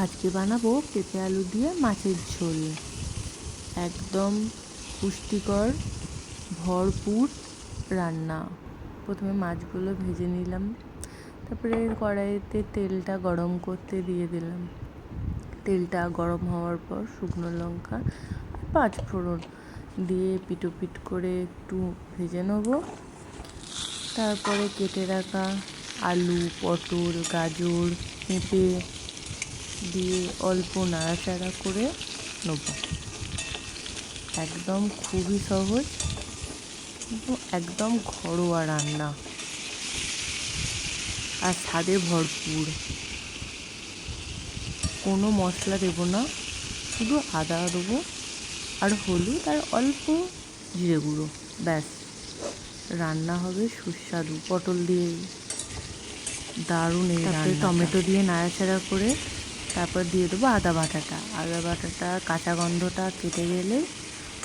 আজকে বানাবো পেঁপে আলু দিয়ে মাছের ঝোল। একদম পুষ্টিকর ভরপুর রান্না। প্রথমে মাছগুলো ভেজে নিলাম, তারপরে কড়াইতে তেলটা গরম করতে দিয়ে দিলাম। তেলটা গরম হওয়ার পর শুকনো লঙ্কা আর 5 ফোড়ন দিয়ে পিট করে একটু ভেজে নেব। তারপরে কেটে রাখা আলু, পটল, গাজর, পেঁপে দিয়ে অল্প নাড়াচাড়া করে নেব। একদম খুবই সহজ, একদম ঘরোয়া রান্না আর স্বাদে ভরপুর। কোনো মশলা দেবো না, শুধু আদা দেবো আর হলুদ আর অল্প জিরে গুঁড়ো, ব্যাস। রান্না হবে সুস্বাদু। পটল দিয়ে দারুণ এই রান্না। টমেটো দিয়ে নাড়াচাড়া করে তারপর দিয়ে দেবো আদা বাটাটা কাঁচা গন্ধটা কেটে গেলে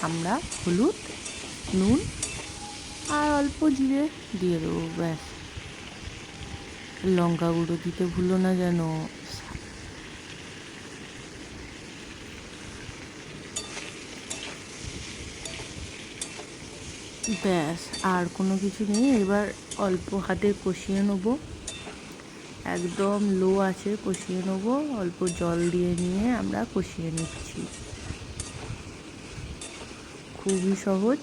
আমরা হলুদ, নুন আর অল্প জিরে দিয়ে দেবো, ব্যাস। লঙ্কা গুঁড়ো দিতে ভুলো না যেন। ব্যাস, আর কোনো কিছু নেই। এবার অল্প হাতে কষিয়ে নেবো, একদম লো আছে কষিয়ে নেবো। অল্প জল দিয়ে নিয়ে আমরা কষিয়ে নিচ্ছি। খুবই সহজ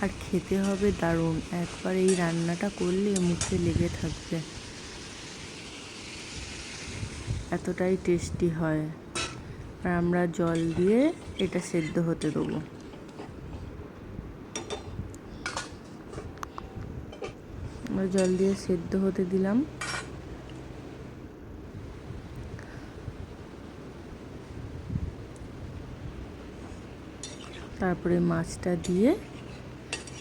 আর খেতে হবে দারুণ। একবার এই রান্নাটা করলে মুখে লেগে থাকবে, এতটাই টেস্টি হয়। আর আমরা জল দিয়ে এটা সেদ্ধ হতে দেবো। আমরা জল দিয়ে সেদ্ধ হতে দিলাম। তারপরে মাছটা দিয়ে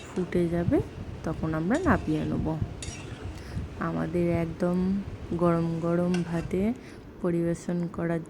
ফুটে যাবে, তখন আমরা নামিয়ে নেব। আমাদের একদম গরম গরম ভাতে পরিবেশন করার